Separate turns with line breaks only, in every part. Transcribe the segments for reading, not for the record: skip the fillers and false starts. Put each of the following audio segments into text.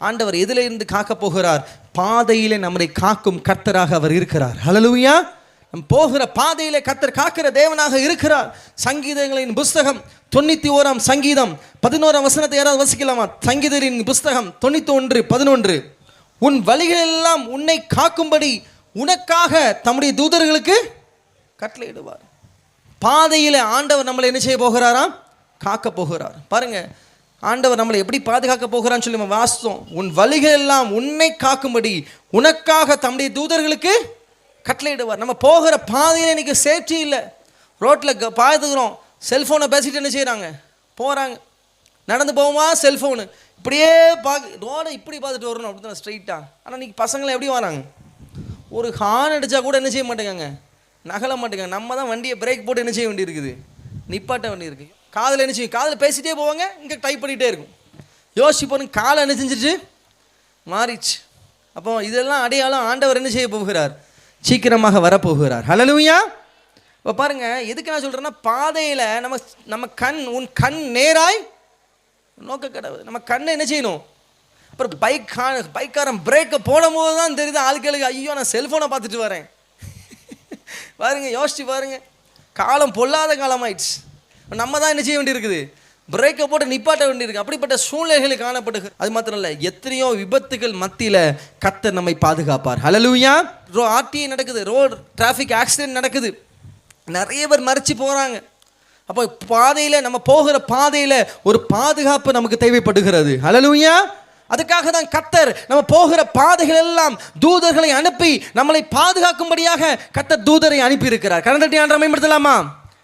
ஆண்டவர் எதில இருந்து காக்க போகிறார்? பாதையிலே நம்மை காக்கும் கர்த்தராக அவர் இருக்கிறார். ஹல்லேலூயா. நம் போகிற பாதையிலே கர்த்தர் காக்கிற தேவனாக இருக்கிறார். சங்கீதங்களின் புஸ்தகம் 91 சங்கீதம் 11 வசனத்தை யாராவது வசிக்கலாமா? சங்கீதங்களின் புஸ்தகம் 91:11. உன் வழிகளெல்லாம் உன்னை காக்கும்படி உனக்காக தம்முடைய தூதர்களுக்கு கட்டளையிடுவார். பாதையில் ஆண்டவர் நம்மளை என்ன செய்ய போகிறாராம்? காக்க போகிறார். பாருங்க, ஆண்டவர் நம்மளை எப்படி பாதுகாக்க போகிறான்னு சொல்லி நம்ம வாசித்தோம். உன் வழிகள் எல்லாம் உன்னை காக்கும்படி உனக்காக தம்முடைய தூதர்களுக்கு கட்டளையிடுவார். நம்ம போகிற பாதையில் இன்னைக்கு சேஃப்டி இல்லை. ரோட்டில் பார்த்துக்கிறோம், செல்ஃபோனை பேசிட்டு என்ன செய்கிறாங்க? போகிறாங்க. நடந்து போவோமா செல்ஃபோனு இப்படியே ரோடை இப்படி பார்த்துட்டு வரணும் அப்படி தான் ஸ்ட்ரைட்டாக. ஆனால் இன்றைக்கி பசங்களை எப்படி வராங்க? ஒரு ஹார்ன் அடித்தா கூட என்ன செய்ய மாட்டேங்க, நகல மாட்டேங்க. நம்ம தான் வண்டியை பிரேக் போட்டு என்ன செய்ய வேண்டியிருக்குது, நிப்பாட்ட வேண்டியிருக்கு. காதில் என்ன செய்யும்? காதில் பேசிகிட்டே போவாங்க, இங்கே டைப் பண்ணிகிட்டே இருக்கும். யோசிச்சு போனுங்க, காலை என்ன செஞ்சிட்டு மாறிச்சு. அப்போ இதெல்லாம் அடையாளம் ஆண்டவர் என்ன செய்ய போகிறார்? சீக்கிரமாக வரப்போகிறார். ஹல்லேலூயா. இப்போ பாருங்கள், எதுக்கு நான் சொல்கிறேன்னா, பாதையில் நம்ம உன் கண் நேராய் நோக்க கடவுள். நம்ம கண்ணை என்ன செய்யணும்? அப்புறம் பைக்காரன் பிரேக்கை போடும் போது தான் தெரியுது ஆட்களுக்கு, ஐயோ நான் செல்ஃபோனை பார்த்துட்டு வரேன். பாருங்க, யோசிச்சு பாருங்க, காலம் பொல்லாத காலம் ஆயிடுச்சு. நம்ம தான் என்ன செய்ய வேண்டியிருக்குது? பிரேக்கை போட்டு நிப்பாட்ட வேண்டியிருக்கு. அப்படிப்பட்ட சூழ்நிலைகள் காணப்படுது. அது மாத்திரம் இல்லை, எத்தனையோ விபத்துகள் மத்தியில் கர்த்தர் நம்மை பாதுகாப்பார். ஹல்லேலூயா. ஆர்டிஐ நடக்குது, ரோடு டிராஃபிக் ஆக்சிடென்ட் நடக்குது, நிறைய பேர் மறிச்சு போகிறாங்க. அப்போ பாதையில் நம்ம போகிற பாதையில் ஒரு பாதுகாப்பு நமக்கு தேவைப்படுகிறது. ஹல்லேலூயா. அதுக்காக தான் கர்த்தர் நம்ம போகிற பாதைகள் எல்லாம் தூதர்களை அனுப்பி நம்மளை பாதுகாக்கும்படியாக கர்த்தர் தூதரை அனுப்பி இருக்கிறார். கரண்டட்டி ஆண்டவரை மேம்படுத்தலாமா?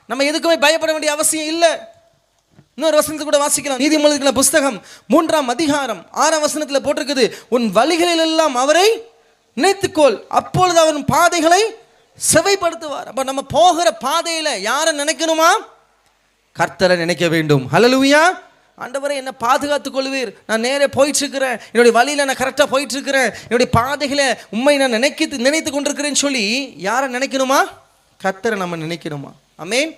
நம்ம எதுக்குமே பயப்பட வேண்டிய அவசியம் இல்லை. இன்னொரு வசனத்தை கூட வாசிக்கலாம். நீதிமொழிகளின் புஸ்தகம் 3 அதிகாரம் 6 வசனத்தில் போட்டிருக்குது, உன் வழிகளில் எல்லாம் அவரை நினைத்துக்கொள், அப்பொழுது அவன் பாதைகளை செவைப்படுத்துவார். அப்போ நம்ம போகிற பாதையில் யாரை நினைக்கணுமா? கர்த்தரை நினைக்க வேண்டும். ஹல்லேலூயா. ஆண்டவரை என்ன பாதுகாத்துக் கொள்வீர், நான் நேரே போயிட்டுருக்கிறேன், என்னுடைய வழியில் நான் கரெக்டாக போயிட்டுருக்கிறேன், என்னுடைய பாதைகளை உண்மை நான் நினைத்து கொண்டிருக்கிறேன்னு சொல்லி யாரை நினைக்கணுமா? கர்த்தரை நம்ம நினைக்கணுமா? ஆமென்.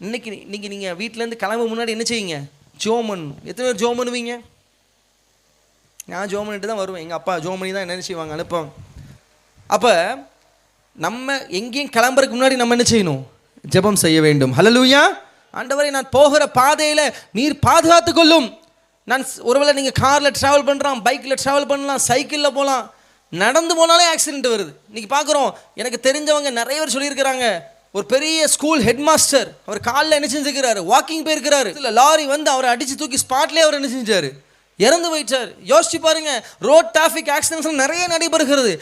இன்னைக்கு நீங்கள் வீட்டிலேருந்து கிளம்ப முன்னாடி என்ன செய்யுங்க? ஜோம் பண்ணணும். எத்தனை பேர் ஜோம் பண்ணுவீங்க? நான் ஜோம் பண்ணிட்டு தான் வருவேன். எங்கள் அப்பா ஜோம் பண்ணி தான் என்ன செய்வாங்க, அனுப்புவாங்க. அப்போ நம்ம எங்கேயும் கிளம்புறதுக்கு முன்னாடி நம்ம என்ன செய்யணும்? ஜெபம் செய்ய வேண்டும். ஹல்லேலூயா. ஆண்டவரை நான் போகிற பாதையில் நீர் பாதுகாத்து கொள்ளும். நான் ஒருவேளை நீங்கள் காரில் ட்ராவல் பண்ணுறான், பைக்கில் ட்ராவல் பண்ணலாம், சைக்கிளில் போகலாம், நடந்து போனாலே ஆக்சிடென்ட் வருது. இன்றைக்கி பார்க்குறோம், எனக்கு தெரிஞ்சவங்க நிறைய பேர் சொல்லியிருக்கிறாங்க. ஒரு பெரிய ஸ்கூல் ஹெட் மாஸ்டர், அவர் காலில் என்ன செஞ்சுக்கிறாரு, வாக்கிங் போயிருக்கிறாரு, இல்லை லாரி வந்து அவரை அடித்து தூக்கி ஸ்பாட்லேயே அவர் என்ன செஞ்சார், இறந்து போயிட்டார். யோசிச்சு பாருங்க, ரோட் டிராஃபிக் ஆக்சிடென்ட்ஸ் நிறைய நடைபெறுகிறது.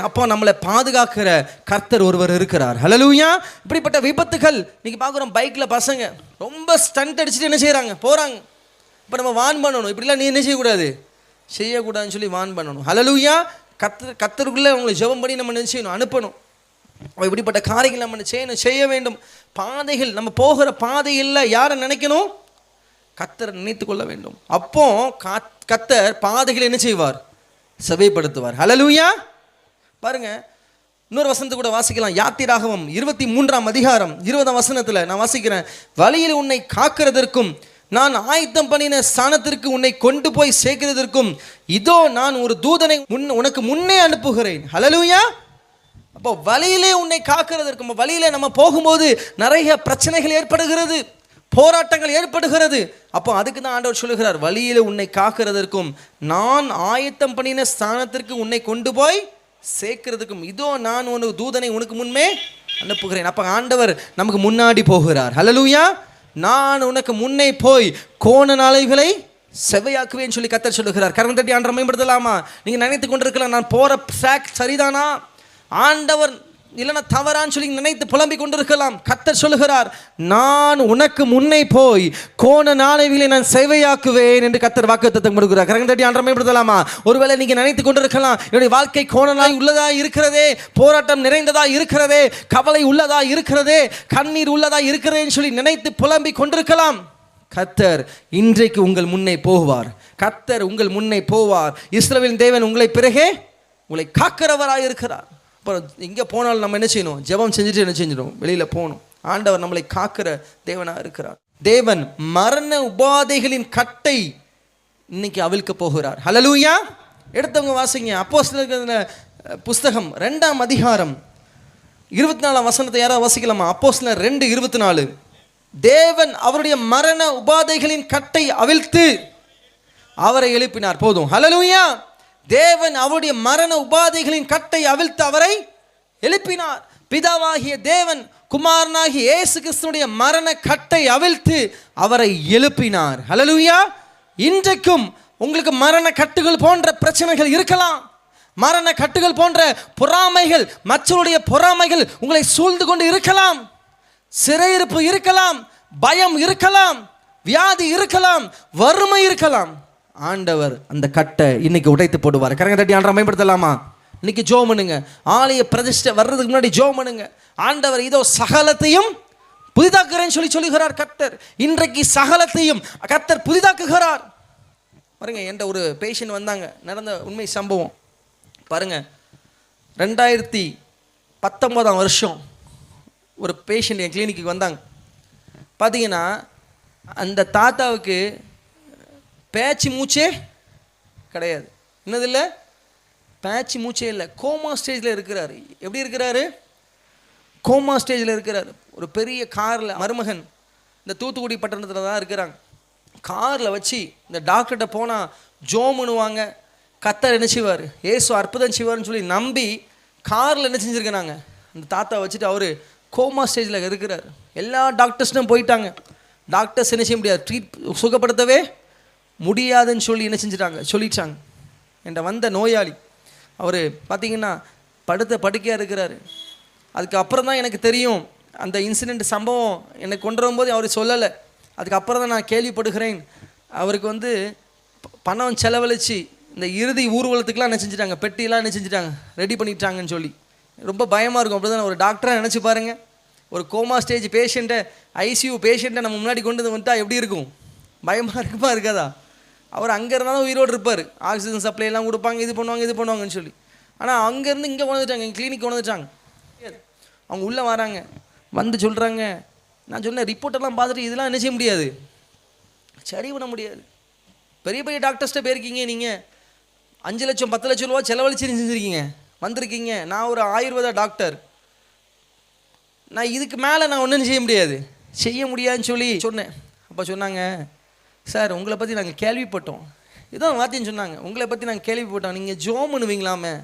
அப்போ நம்மளை பாதுகாக்கிற கர்த்தர் ஒருவர் இருக்கிறார். ஹல்லேலூயா. இப்படிப்பட்ட விபத்துகள் இன்னைக்கு பார்க்குறோம். பைக்கில் பசங்க ரொம்ப ஸ்டண்ட் அடிச்சுட்டு என்ன செய்கிறாங்க, போகிறாங்க. இப்போ நம்ம வான் பண்ணணும், இப்படிலாம் நீ என்ன செய்யக்கூடாது, செய்யக்கூடாதுன்னு சொல்லி வான் பண்ணணும். ஹல்லேலூயா. கர்த்தருக்குள்ளே அவங்களை ஜெபம் பண்ணி நம்ம என்ன செய்யணும், அனுப்பணும். இப்படிப்பட்ட காரியங்கள் நம்ம செய்ய வேண்டும். பாதைகள், நம்ம போகிற பாதையில் யாரை நினைக்கணும்? கர்த்தரை நினைத்து கொள்ள வேண்டும். அப்போ கர்த்தர் பாதைகளை என்ன செய்வார்? செவைப்படுத்துவார். ஹல்லேலூயா. பாருங்க, இன்னொரு வசனத்தை கூட வாசிக்கலாம். யாத்திராகமம் 23 அதிகாரம் 20 வசனத்தில் நான் வாசிக்கிறேன். வழியில் உன்னை காக்கிறதற்கும் நான் ஆயத்தம் பண்ணின ஸ்தானத்திற்கு உன்னை கொண்டு போய் சேர்க்கிறதற்கும் இதோ நான் ஒரு தூதனை உனக்கு முன்னே அனுப்புகிறேன். ஹல்லேலூயா. அப்போ வழியிலே உன்னை காக்கிறதற்கும், வழியிலே நம்ம போகும்போது நிறைய பிரச்சனைகள் ஏற்படுகிறது, போராட்டங்கள் ஏற்படுகிறது. அப்போ அதுக்கு தான் ஆண்டவர் சொல்லுகிறார், வழியில் உன்னை காக்கிறதற்கும் நான் ஆயத்தம் பண்ணின ஸ்தானத்திற்கு உன்னை கொண்டு போய் சேர்க்கிறதுக்கும் இதோ நான் ஒரு தூதனை உனக்கு முன்னே அனுப்புகிறேன். அப்போ ஆண்டவர் நமக்கு முன்னாடி போகிறார். ஹல்லேலூயா. நான் உனக்கு முன்னே போய் கோண நாளைகளை செவையாக்குவேன்னு சொல்லி கர்த்தர் சொல்லுகிறார். கரம் தட்டி ஆண்டவரை மேம்படுத்தலாமா? நீங்கள் நினைத்து கொண்டிருக்கலாம், நான் போகிற ட்ராக் சரிதானா, ஆண்டவர் இல்லைன்னா தவறான்னு சொல்லி நினைத்து புலம்பிக் கொண்டிருக்கலாம். கர்த்தர் சொல்லுகிறார், நான் உனக்கு முன்னே போய் கோண நாளைகளை நான் சேவையாக்குவேன் என்று கர்த்தர் வாக்குத்தத்தம் கொடுக்கிறார். கரங்கட்டி ஆண்டவரை மேம்படுத்தலாமா? ஒருவேளை நீங்கள் நினைத்து கொண்டிருக்கலாம், என்னுடைய வாழ்க்கை கோண நாள் உள்ளதா இருக்கிறதே, போராட்டம் நிறைந்ததா இருக்கிறதே, கவலை உள்ளதா இருக்கிறதே, கண்ணீர் உள்ளதா இருக்கிறேன்னு சொல்லி நினைத்து புலம்பிக் கொண்டிருக்கலாம். கர்த்தர் இன்றைக்கு உங்கள் முன்னே போவார். கர்த்தர் உங்கள் முன்னே போவார். இஸ்ரவேலின் தேவன் உங்களை பிறகே உங்களை காக்கிறவராக இருக்கிறார். அப்புறம் இங்கே போனாலும் நம்ம என்ன செய்யணும்? ஜெபம் செஞ்சுட்டு என்ன செஞ்சிடும்? வெளியில் போகணும். ஆண்டவர் நம்மளை காக்கிற தேவனாக இருக்கிறார். தேவன் மரண உபாதைகளின் கட்டை இன்னைக்கு அவிழ்க்க போகிறார். ஹல்லேலூயா. எடுத்தவங்க வாசிங்க. அப்போஸ்தலர் புஸ்தகம் 2ஆம் அதிகாரம் 24ஆம் வசனத்தை யாராவது வாசிக்கலாமா? அப்போஸ்தலர் 2:24. தேவன் அவருடைய மரண உபாதைகளின் கட்டை அவிழ்த்து அவரை எழுப்பினார். போதும். ஹல்லேலூயா. தேவன் அவருடைய மரண உபாதைகளின் கட்டை அவிழ்த்து அவரை எழுப்பினார். பிதாவாகிய தேவன் குமாரனாகிய இயேசு கிறிஸ்துவினுடைய மரண கட்டை அவிழ்த்து அவரை எழுப்பினார். ஹல்லேலூயா. இன்றைக்கும் உங்களுக்கு மரண கட்டுகள் போன்ற பிரச்சனைகள் இருக்கலாம். மரண கட்டுகள் போன்ற பொறாமைகள், மற்றவருடைய பொறாமைகள் உங்களை சூழ்ந்து கொண்டு இருக்கலாம். சிறையிருப்பு இருக்கலாம், பயம் இருக்கலாம், வியாதி இருக்கலாம், வறுமை இருக்கலாம். ஆண்டவர் அந்த கட்டை இன்னைக்கு உடைத்து போடுவார். கரங்க தட்டி ஆண்டவரை மேம்படுத்தலாமா? இன்னைக்கு ஜெபம் பண்ணுங்க. ஆலய பிரதிஷ்டை வர்றதுக்கு முன்னாடி ஜெபம் பண்ணுங்க. ஆண்டவர் இதோ சகலத்தையும் புதிதாக்குறேன்னு சொல்லுகிறார் கர்த்தர். இன்றைக்கு சகலத்தையும் கர்த்தர் புதிதாக்குகிறார். பாருங்க, என்கிட்ட ஒரு பேஷண்ட் வந்தாங்க, நடந்த உண்மை சம்பவம். பாருங்க, 2019ஆம் வருஷம் ஒரு பேஷண்ட் என் கிளினிக்கு வந்தாங்க. பார்த்தீங்கன்னா அந்த தாத்தாவுக்கு பேச்சு மூச்சே கிடையாது. என்னது இல்லை, பேச்சு மூச்சே இல்லை. கோமா ஸ்டேஜில் இருக்கிறாரு. எப்படி இருக்கிறாரு? கோமா ஸ்டேஜில் இருக்கிறார். ஒரு பெரிய காரில் மருமகன் இந்த தூத்துக்குடி பட்டணத்தில் தான் இருக்கிறாங்க. காரில் வச்சு இந்த டாக்டர்கிட்ட போனால் ஜோம் பண்ணுவாங்க, கர்த்தர் என்ன செய்வார், ஏசு அற்புதம் செய்வார்னு சொல்லி நம்பி காரில் என்ன செஞ்சுருக்கிறாங்க, அந்த தாத்தா வச்சுட்டு அவர் கோமா ஸ்டேஜில் இருக்கிறார். எல்லா டாக்டர்ஸ்டும் போயிட்டாங்க. டாக்டர்ஸ் என்ன செய்ய முடியாது, சுகப்படுத்தவே முடியாதுன்னு சொல்லி என்ன செஞ்சுட்டாங்க, சொல்லிட்டாங்க. என்கிட்ட வந்த நோயாளி அவர் பார்த்தீங்கன்னா படுக்கையாக இருக்கிறாரு. அதுக்கப்புறம் தான் எனக்கு தெரியும் அந்த இன்சிடெண்ட் சம்பவம் எனக்கு கொண்டு வரும்போது அவர் சொல்லலை. அதுக்கப்புறம் தான் நான் கேள்விப்படுகிறேன். அவருக்கு பணம் செலவழித்து இந்த இறுதி ஊர்வலத்துக்கெலாம் என்ன செஞ்சுட்டாங்க, பெட்டியெல்லாம் என்ன செஞ்சுட்டாங்க, ரெடி பண்ணிட்டாங்கன்னு சொல்லி ரொம்ப பயமாக இருக்கும். அப்படி தான் ஒரு டாக்டராக நினச்சி பாருங்கள், ஒரு கோமா ஸ்டேஜ் பேஷண்ட்டை, ஐசியூ பேஷண்ட்டை நம்ம முன்னாடி கொண்டு வந்துட்டால் எப்படி இருக்கும்? பயமாக இருக்குமா இருக்காதா? அவர் அங்கே இருந்தாலும் உயிரோடு இருப்பார். ஆக்சிஜன் சப்ளை எல்லாம் கொடுப்பாங்க, இது பண்ணுவாங்கன்னு சொல்லி. ஆனால் அங்கேருந்து இங்கே கொண்டுட்டாங்க, எங்கள் கிளினிக் கொண்டுட்டாங்க. அவங்க உள்ளே வராங்க, வந்து சொல்கிறாங்க. நான் சொன்னேன், ரிப்போர்ட்டெல்லாம் பார்த்துட்டு இதெல்லாம் என்ன செய்ய முடியாது, சரி பண்ண முடியாது. பெரிய பெரிய டாக்டர்ஸ்ட்டை போயிருக்கீங்க, நீங்கள் 5 லட்சம் 10 லட்சம் ரூபா செலவழிச்சு செஞ்சுருக்கீங்க, வந்திருக்கீங்க. நான் ஒரு ஆயுர்வேத டாக்டர், நான் இதுக்கு மேலே நான் ஒன்றும் செய்ய முடியாதுன்னு சொல்லி சொன்னேன். அப்போ சொன்னாங்க, சார் உங்களை பற்றி நாங்கள் கேள்விப்பட்டோம், இதான் வார்த்தைன்னு சொன்னாங்க, உங்களை பற்றி நாங்கள் கேள்விப்பட்டோம், நீங்கள் ஜோம் பண்ணுவீங்களாமே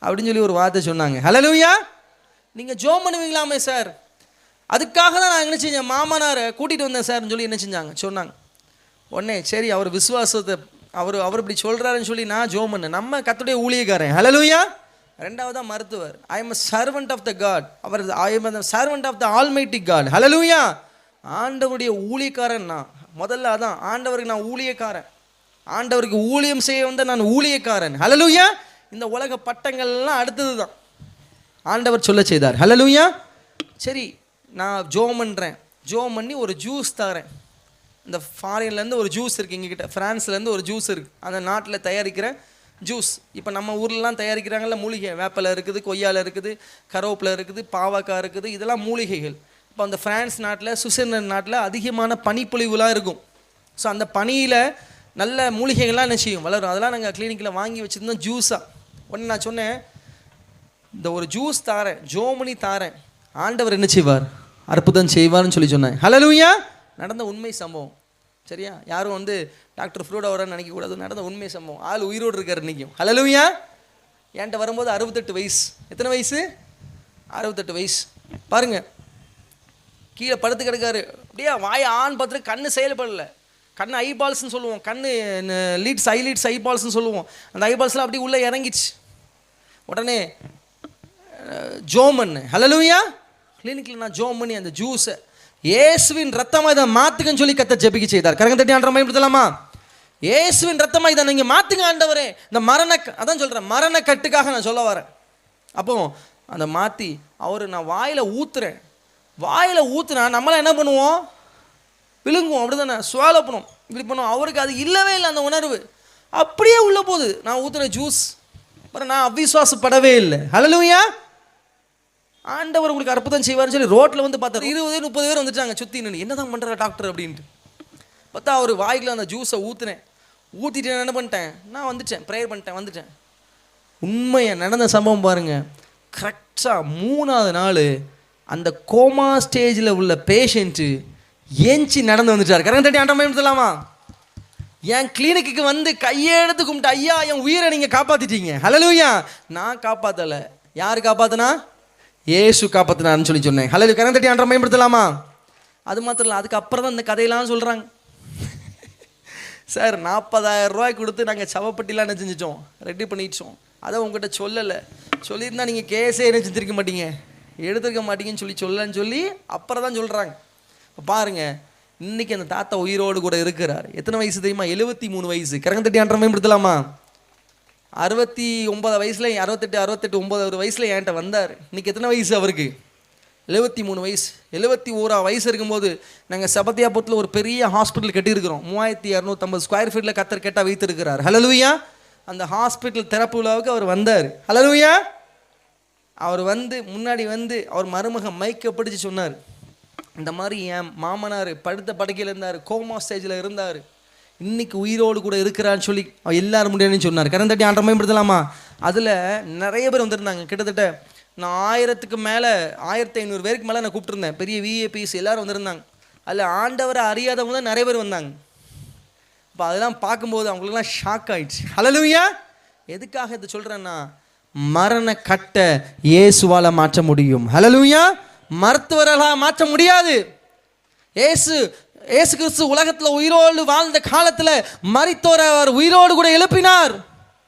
அப்படின்னு சொல்லி ஒரு வார்த்தை சொன்னாங்க. ஹல்லேலூயா. நீங்கள் ஜோம் பண்ணுவீங்களாமே சார், அதுக்காக தான் நான் என்ன செஞ்சேன், மாமனாரை கூட்டிகிட்டு வந்தேன் சார்னு சொல்லி என்ன சொன்னாங்க. உடனே சரி, அவர் விசுவாசத்தை அவர் இப்படி சொல்கிறாருன்னு சொல்லி நான் ஜோம் பண்ணேன். நம்ம கர்த்தருடைய ஊழியக்காரன். ஹல்லேலூயா. ரெண்டாவதாக மருத்துவர். I am a servant of the God. I am a servant of the almighty God. ஹல்லேலூயா. ஆண்டவருடைய ஊழியக்காரன் நான். முதல்ல அதான், ஆண்டவருக்கு நான் ஊழியக்காரன், ஆண்டவருக்கு ஊழியம் செய்ய வந்த நான் ஊழியக்காரன். ஹல்லேலூயா. இந்த உலக பட்டங்கள்லாம் அடுத்தது தான் ஆண்டவர் சொல்ல செய்தார். ஹல்லேலூயா. சரி, நான் ஜோம் பண்ணுறேன், ஜோம் பண்ணி ஒரு ஜூஸ் தரேன். இந்த ஃபாரின்லேருந்து ஒரு ஜூஸ் இருக்குது, எங்ககிட்ட ஃப்ரான்ஸ்லேருந்து ஒரு ஜூஸ் இருக்குது, அந்த நாட்டில் தயாரிக்கிற ஜூஸ். இப்போ நம்ம ஊர்லலாம் தயாரிக்கிறாங்கல்ல மூலிகை, வேப்பலை இருக்குது, கொய்யாவில் இருக்குது, கருவேப்பிலை இருக்குது, பாவக்காய் இருக்குது, இதெல்லாம் மூலிகைகள். இப்போ அந்த ஃப்ரான்ஸ் நாட்டில், சுவிட்சர்லாந்து நாட்டில் அதிகமான பனிப்பொழிவுலாம் இருக்கும். ஸோ அந்த பனியில் நல்ல மூலிகைகள்லாம் என்ன செய்யும், வளரும். அதெல்லாம் நாங்கள் கிளினிக்கில் வாங்கி வச்சுருந்தோம் ஜூஸாக. உடனே நான் சொன்னேன், இந்த ஒரு ஜூஸ் தாரேன், ஜோமனி தாரேன், ஆண்டவர் என்ன செய்வார், அற்புதம் செய்வார்னு சொல்லி சொன்னேன். ஹல்லேலூயா. நடந்த உண்மை சம்பவம். சரியா, யாரும் டாக்டர் ஃப்ரூட் அவரான்னு நினைக்கக்கூடாது, நடந்த உண்மை சம்பவம். ஆள் உயிரோடு இருக்கார் இன்றைக்கும். ஹல்லேலூயா. என்கிட்ட வரும்போது 68 வயசு. எத்தனை வயசு? 68 வயசு. பாருங்க, கீழே படுத்து கிடக்காரு. அப்படியே வாய் ஆண் பார்த்துட்டு கண்ணு செயல்படலை. கண்ணு ஐபால்ஸ்ன்னு சொல்லுவோம், கண்ணு ஐலீட்ஸ் ஐபால்ஸ்ன்னு சொல்லுவோம். அந்த ஐபால்ஸ்லாம் அப்படியே உள்ளே இறங்கிச்சு. உடனே ஜோம் பண்ணு. ஹல்லேலூயா. கிளினிக்கில் நான் ஜோம் பண்ணி அந்த ஜூஸை இயேசுவின் ரத்தமாக இதை மாற்றுக்கன்னு சொல்லி கர்த்தர் ஜெபிக்க செய்தார். கரங்க தட்டி ஆண்டவரை மகிமைப்படுத்தலாமா? இயேசுவின் ரத்தமாக இதை நீங்கள் மாற்றுங்க ஆண்டவரே. இந்த அதான் சொல்கிறேன், மரண கட்டுக்காக நான் சொல்ல வரேன். அப்போ அந்த மாற்றி நான் வாயில் ஊற்றுறேன். வாயில் ஊற்றுனா நம்மளாம் என்ன பண்ணுவோம், விழுங்குவோம், அப்படி தானே, சுவாலை பண்ணுவோம், இப்படி பண்ணுவோம். அவருக்கு அது இல்லவே இல்லை, அந்த உணர்வு அப்படியே உள்ள போகுது. நான் ஊற்றுன ஜூஸ் நான் அவிசுவாசப்படவே இல்லை. ஹல்லேலூயா. ஆண்டவர் உங்களுக்கு அற்புதம் செய்வார்னு சொல்லி ரோட்டில் பார்த்தாரு. 20-30 பேர் வந்துட்டாங்க சுற்றி நின்று, என்ன தான் பண்ணுற டாக்டர் அப்படின்ட்டு. பார்த்தா அவர் வாய்க்கில் அந்த ஜூஸை ஊற்றுனேன். ஊற்றிட்டு நான் என்ன பண்ணிட்டேன், நான் வந்துட்டேன், ப்ரேயர் பண்ணிட்டேன், வந்துட்டேன். உண்மையாக நடந்த சம்பவம் பாருங்கள். கரெக்டாக 3ஆவது நாள் அந்த கோமா ஸ்டேஜில் உள்ள பேஷண்ட்டு ஏஞ்சி நடந்து வந்துட்டார். கரங்க தட்டி ஆண்டவரை மகிமைப்படுத்தலாமா? என் கிளினிக்கு வந்து கையெடுத்து கும்பிட்டு, ஐயா என் உயிரை நீங்கள் காப்பாற்றிட்டீங்க. ஹல்லேலூயா. நான் காப்பாற்றலை, யார் காப்பாற்றினா? ஏசு காப்பாற்றினான்னு சொன்னேன். ஹல்லேலூயா. கரங்க தட்டி ஆண்டவரை மகிமைப்படுத்தலாமா? அது மாத்திரம் இல்லை, அதுக்கப்புறம் தான் இந்த கதையெல்லாம் சொல்கிறாங்க. சார் 40,000 ரூபாய் கொடுத்து நாங்கள் சவப்பட்டிலாம் என்ன செஞ்சிட்டோம், ரெடி பண்ணிட்டோம். அதை உங்கள்கிட்ட சொல்லலை, சொல்லியிருந்தால் நீங்கள் கேஸே என்ன செஞ்சுருக்க மாட்டீங்க, எடுத்துருக்க மாட்டீங்கன்னு சொல்லலன்னு சொல்லி அப்புறம் தான் சொல்கிறாங்க. இப்போ பாருங்கள், இன்றைக்கி அந்த தாத்தா உயிரோடு கூட இருக்கிறார். எத்தனை வயசு தெரியுமா? 73 வயசு. கரங்க தட்டி ஆண்டவரை மகிமைப்படுத்தலாமா? 69 வயசில் 68 69 வயசில் என்கிட்ட வந்தார். இன்றைக்கி எத்தனை வயசு அவருக்கு? 73 வயசு. 71 வயசு இருக்கும்போது நாங்கள் சபத்தியாபுரத்தில் ஒரு பெரிய ஹாஸ்பிட்டல் கட்டியிருக்கிறோம். 3250 ஸ்கொயர் ஃபீட்டில் கத்தர் கேட்டால் வைத்திருக்கிறார். ஹல்லேலூயா. அந்த ஹாஸ்பிட்டல் திறப்பு விழாவுக்கு அவர் வந்தார். ஹல்லேலூயா. அவர் வந்து முன்னாடி வந்து அவர் மருமகன் மைக்கை பிடிச்சி சொன்னார், இந்த மாதிரி என் மாமனார் படுத்த படுக்கையில் இருந்தார், கோமா ஸ்டேஜில் இருந்தார், இன்னைக்கு உயிரோடு கூட இருக்கிறான்னு சொல்லி அவர் எல்லாரும் முடியாதுன்னு சொன்னார். கரங்க தட்டி ஆண்டவரை மகிமைப்படுத்தலாமா? அதில் நிறைய பேர் வந்திருந்தாங்க. கிட்டத்தட்ட நான் 1000க்கு மேலே 1500 பேருக்கு மேலே நான் கூப்பிட்டுருந்தேன். பெரிய விஏபிஸ் எல்லோரும் வந்திருந்தாங்க. அதில் ஆண்டவரை அறியாதவங்க தான் நிறைய பேர் வந்தாங்க. இப்போ அதெல்லாம் பார்க்கும்போது அவங்களுக்குலாம் ஷாக் ஆகிடுச்சு. ஹல்லேலூயா. எதுக்காக இதை சொல்கிறேன்னா, மரண கட்டை இயேசுவால் மாற்ற முடியும். ஹல்லேலூயா. மருத்துவர்களாக மாற்ற முடியாது. ஏசு கிறிஸ்து உலகத்தில் உயிரோடு வாழ்ந்த காலத்தில் மரித்தோரை அவர் உயிரோடு கூட எழுப்பினார்.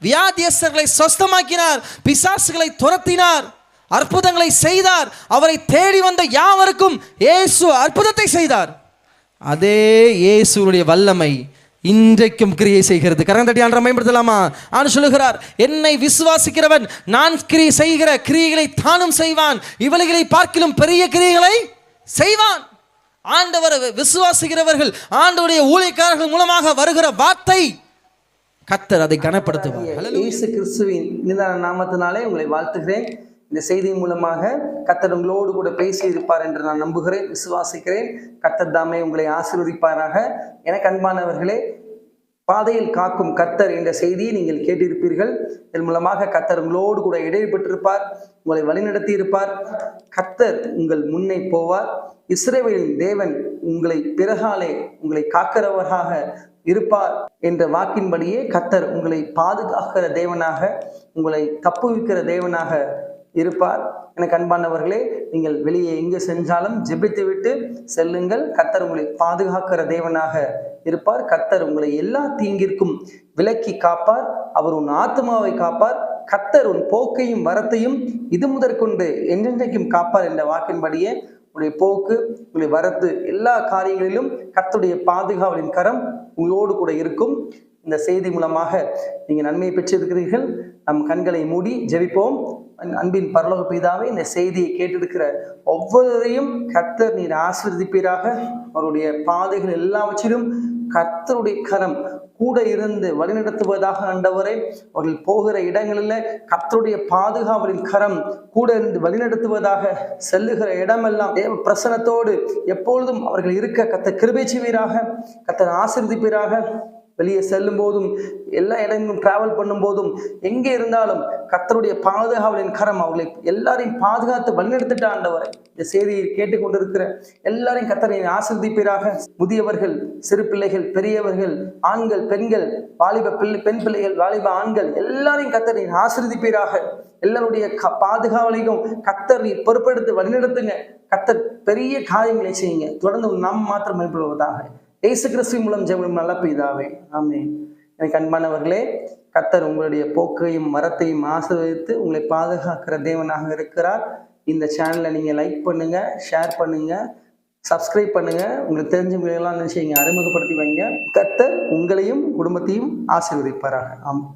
வியாதியஸ்தர்களை சொஸ்தமாக்கினார், பிசாசுகளை துரத்தினார், அற்புதங்களை செய்தார். அவரை தேடி வந்த யாவருக்கும் இயேசு அற்புதத்தை செய்தார். அதே இயேசுடைய வல்லமை இன்றைக்கும் கிரியை செய்கிறது. கரங்க தட்டி ஆண்டவரை மகிமைப்படுத்தலாமா? ஆண்டு சொல்லுகிறார், என்னை விசுவாசிக்கிறவன் நான் கிரியை செய்கிற கிரியைகளை தானும் செய்வான், இவளைகளை பார்க்கிலும் பெரிய கிரியைகளை செய்வான். ஆண்டவரை விசுவாசிக்கிறவர்கள், ஆண்டவருடைய ஊழியக்காரர்கள் மூலமாக வருகிற வார்த்தை கர்த்தர் அதை கனப்படுத்துவார்.
இயேசு கிறிஸ்துவின் நிதான நாமத்தினாலே உங்களை வாழ்த்துகிறேன். இந்த செய்தியின் மூலமாக கர்த்தர் உங்களோடு கூட பேசி இருப்பார் என்று நான் நம்புகிறேன், விசுவாசிக்கிறேன். கர்த்தர் தாமே உங்களை ஆசீர்வதிப்பாராக. எனக்கு அன்பானவர்களே, பாதையில் காக்கும் கர்த்தர் என்ற செய்தியை நீங்கள் கேட்டிருப்பீர்கள். இதன் மூலமாக கர்த்தர் உங்களோடு கூட இடைப்பட்டிருப்பார், உங்களை வழிநடத்தி இருப்பார். கர்த்தர் உங்கள் முன்னே போவார். இஸ்ரவேலின் தேவன் உங்களை பிறகாலே உங்களை காக்கிறவராக இருப்பார் என்ற வாக்கின்படியே கர்த்தர் உங்களை பாதுகாக்கிற தேவனாக, உங்களை தப்புவிக்கிற தேவனாக இருப்பார். எனக்கு அன்பானவர்களே, நீங்கள் வெளியே எங்கு சென்றாலும் ஜெபித்து விட்டு செல்லுங்கள். கர்த்தர் உங்களை பாதுகாக்கிற தேவனாக இருப்பார். கர்த்தர் உங்களை எல்லா தீங்கிற்கும் விலக்கி காப்பார். அவர் உன் ஆத்மாவை காப்பார். கர்த்தர் உன் போக்கையும் வரத்தையும் இது முதற்கொண்டு என்றென்றைக்கும் காப்பார் என்ற வாக்கின்படியே உங்களுடைய போக்கு, உங்களுடைய வரத்து, எல்லா காரியங்களிலும் கர்த்தருடைய பாதுகாவலின் கரம் உங்களோடு கூட இருக்கும். இந்த செய்தி மூலமாக நீங்கள் நன்மையை பெற்றிருக்கிறீர்கள். நம் கண்களை மூடி ஜெபிப்போம். அன்பின் பரலோக பிதாவே, இந்த செய்தியை கேட்டிருக்கிற ஒவ்வொருவரையும் கர்த்தர் நீர் ஆசீர்வதிப்பீராக. அவருடைய பாதைகள் எல்லாவற்றிலும் கர்த்தருடைய கரம் கூட இருந்து வழிநடத்துவதாக. ஆண்டவரே, அவர்கள் போகிற இடங்களில் கர்த்தருடைய பாதுகாவலின் கரம் கூட இருந்து வழிநடத்துவதாக. செல்லுகிற இடமெல்லாம் தேவ பிரசன்னத்தோடு எப்பொழுதும் அவர்கள் இருக்க கர்த்தர் கிருபை செய்வீராக. கர்த்தர் ஆசீர்வதிப்பீராக. வெளியே செல்லும் போதும், எல்லா இடங்களும் டிராவல் பண்ணும் போதும், எங்கே இருந்தாலும் கர்த்தருடைய பாதுகாவலின் கரம் அவர்களை எல்லாரையும் பாதுகாத்து வழிநடத்திட்ட. ஆண்டவரை, இந்த செய்தியை கேட்டுக்கொண்டிருக்கிற எல்லாரையும் கர்த்தரை ஆசீர்வதிப்பீராக. முதியவர்கள், சிறு பிள்ளைகள், பெரியவர்கள், ஆண்கள், பெண்கள், வாலிப பெண் பிள்ளைகள், வாலிப ஆண்கள், எல்லாரையும் கர்த்தரை ஆசீர்வதிப்பீராக. எல்லாருடைய பாதுகாவலையும் கர்த்தர் நீர் பொறுப்பெடுத்து வழிநடத்துங்க. கர்த்தர் பெரிய காரியங்களை செய்யுங்க. தொடர்ந்து நாம் மாத்திரம் மேம்படுவதாக. இயேசு கிறிஸ்து மூலம் ஜெபம் நல்ல பிதாவே, ஆமென். எனக்கு அன்பானவர்களே, கர்த்தர் உங்களுடைய போக்கையும் மரத்தையும் ஆசீர்வதித்து உங்களை பாதுகாக்கிற தேவனாக இருக்கிறார். இந்த சேனலை நீங்கள் லைக் பண்ணுங்க, ஷேர் பண்ணுங்க, சப்ஸ்கிரைப் பண்ணுங்க. உங்களுக்கு தெரிஞ்சவங்களெல்லாம் என்ன செய்யுங்க, அறிமுகப்படுத்தி வைங்க. கர்த்தர் உங்களையும் குடும்பத்தையும் ஆசீர்வதிப்பாராக. ஆமென்.